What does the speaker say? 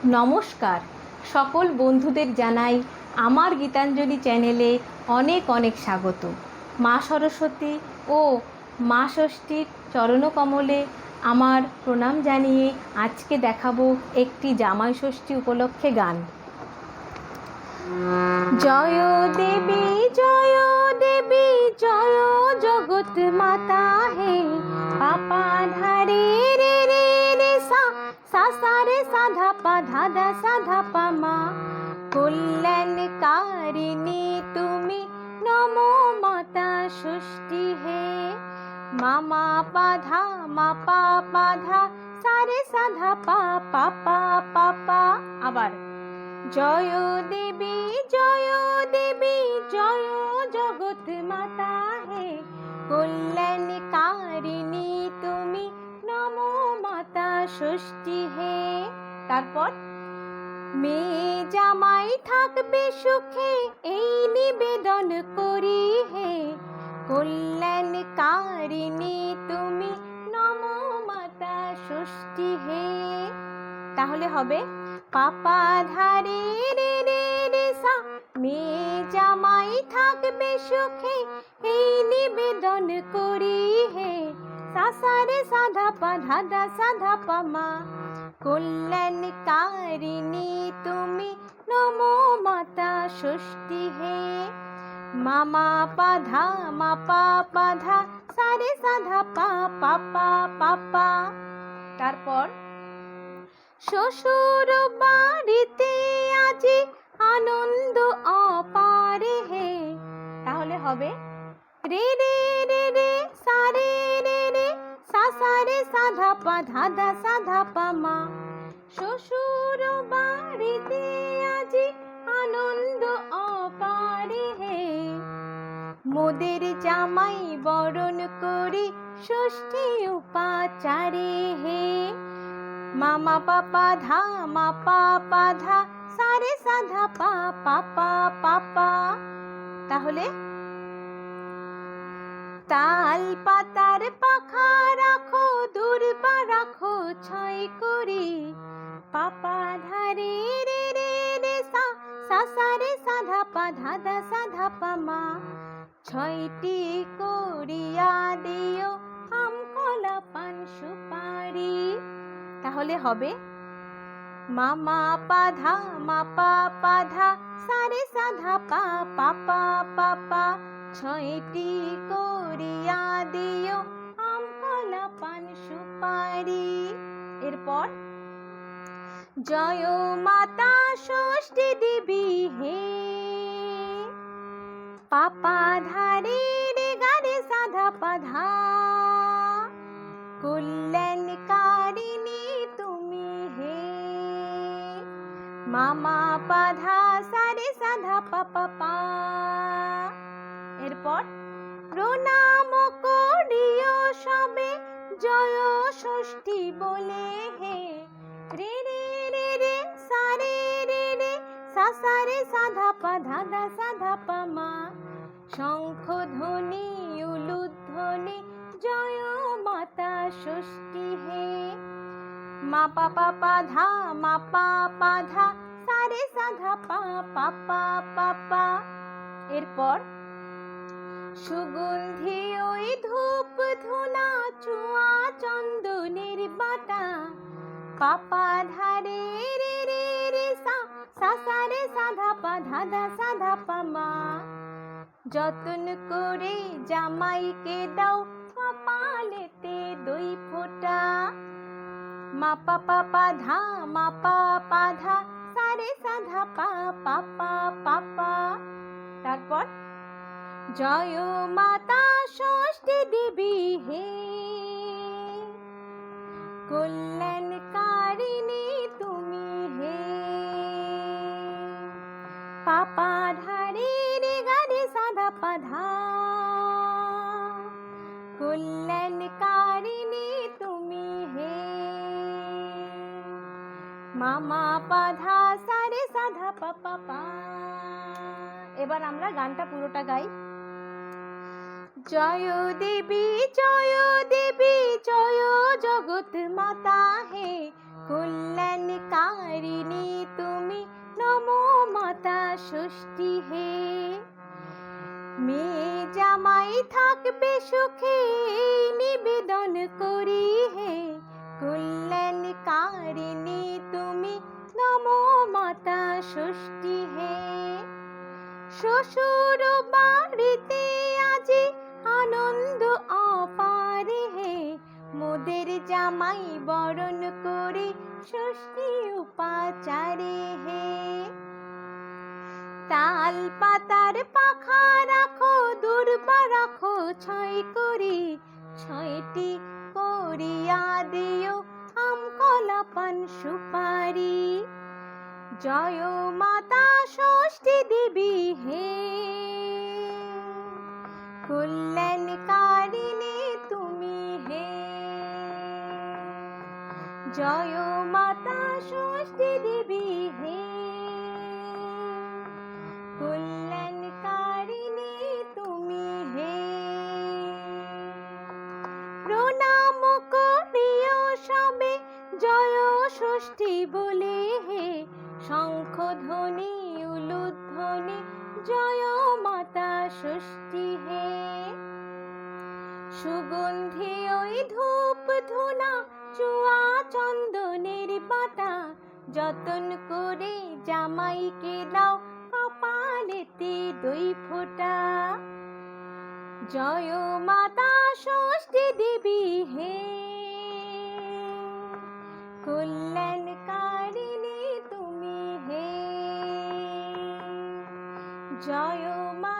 নমস্কার, সকল বন্ধুদের জানাই আমার গীতাঞ্জলি চ্যানেলে অনেক অনেক স্বাগত। মা সরস্বতী ও মা ষষ্ঠীর চরণকমলে আমার প্রণাম জানিয়ে আজকে দেখাবো একটি জামাই ষষ্ঠী উপলক্ষে গান। জয় দেবী জয় দেবী জয় জগৎ মাতা হে, পাপা ধারে রে রে রে সা সা সা রে সা ধা পা ধা ধা সা ধা পা মা, কল্যাণকারিণী তুমি নমো মাতা ষষ্ঠী হে, মামা পা ধা মা পা পা ধা সা রে সা ধা পা পা পা পা পা। আবার জয় দেবী জয় দেবী জয় জগৎ মাতা হে, কল্যাণকারিণী তুমি নমো মাতা ষষ্ঠী হে। তারপর মেয়ে জামাই থাকবে সুখে এই নিবেদন করি হে, কল্যাণকারিণী তুমি নমো মাতা ষষ্ঠী হে। তাহলে হবে পাপা ধারে রে রে রে সা, মেয়ে জামাই থাকবে সুখে এই নিবেদন করি হে, সা সা রে সা ধা পা ধা ধা সা ধা পা মা, কল্যাণকারিণী তুমি নমো মাতা ষষ্ঠী হে, মামা পা ধা মা পা পা ধা সা রে সা ধা পা পা পা পা পা। তারপর শ্বশুর বাড়িতে আজি আনন্দ অপারে হে, তাহলে হবে রে রে রে রে সা রে রে রে সা সা রে সা ধা পা ধা ধা সা ধা পা মা, শ্বশুর বাড়িতে আজি আনন্দ অপারে হে, মোদের জামাই বরণ করি ষষ্ঠী উপাচারে হে, মামা পাপা ধা মা পা পা ধা সা রে সা ধা পা পা পা পা পা। তাহলে তাল পাতার পাখা রাখো দুর্বা রাখো ছয় করি, পাপা ধারে রে রে রে সা সা সা রে সা ধা পা ধা ধা সা ধা পা মা, ছয়টি করিয়া দিও আম কলা পান সুপারি। তাহলে হবে মামা পা ধা মা পা পা ধা সা রে সা ধা পা পা পা পা পা, ছয়টি করিয়া দিও আম কলা পান সুপারি। এরপর জয় মাতা ষষ্ঠী দেবী হে, পাপা ধারে রে গা রে সা ধা পা ধা, কল্যাণকারিণী তুমি হে, মামা পা ধা সা রে সা ধা পা পা পা। এরপর প্রণাম করিও সবে জয় ষষ্ঠী বলে হে, রে রে রে রে সা রে রে রে সা সা রে সা ধা পা ধা ধা সা ধা পা মা, শঙ্খ ধ্বনি উলুধ্বনি জয় মাতা ষষ্ঠী হে, মা পা পা পা ধা মা পা পা ধা সা রে সা ধা পা পা পা পা পা। এরপর সুগন্ধি ওই ধূপ ধুনা চুয়া চন্দনের বাটা, পাপা ধারে রে রে রে সা সা সা রে সা ধা পা ধা ধা সা ধা পা মা, যতন করে জামাইকে দাও কপালেতে দই ফোঁটা, মা পা পা পা ধা মা পা পা ধা সা রে সা ধা পা পা পা পা পা। তারপর জয় মাতা ষষ্ঠী দেবী হে, কল্যাণকারিণী তুমি হে, পাপা ধারে রে গা রে সা ধা পা ধা, কল্যাণকারিণী তুমি হে, মামা পা ধা সা রে সা ধা পা পা পা। এবার আমরা গানটা পুরোটা গাই। জয় দেবী জয় দেবী জয় জগৎ মাতা হে, কল্যাণকারিণী তুমি, নমো মাতা ষষ্ঠী হে। মেয়ে জামাই থাকবে সুখে, নিবেদন করি হে। কল্যাণকারিণী তুমি, নমো মাতা ষষ্ঠী হে। শ্বশুর বাড়িতে আজি আনন্দ অপার হে, মোদের জামাই বরণ করে ষষ্ঠী উপাচারে হে। তাল পাতার পাখা রাখো, দুর্বা রাখো ছয় করে, ছয়টি করিয়া দিও আম কলা পান সুপারি। জয় মাতা ষষ্ঠী দেবী হে, কল্যাণকারিণী তুমি হে। জয় মাতা ষষ্ঠী দেবী হে, কল্যাণকারিণী তুমি হে। প্রণাম করিও সবে জয় ষষ্ঠী বলে হে, শঙ্খ ধ্বনি উলুধ্বনি জয় মাতা ষষ্ঠী হে। সুগন্ধি ওই ধূপ ধুনা চুয়া চন্দনের পাতা, যতন করে জামাইকে দাও কপালেতে 2 ফোঁটা। জয় মাতা ষষ্ঠী দেবী হে, কল্যাণকারিণী তুমি হে। জয় মা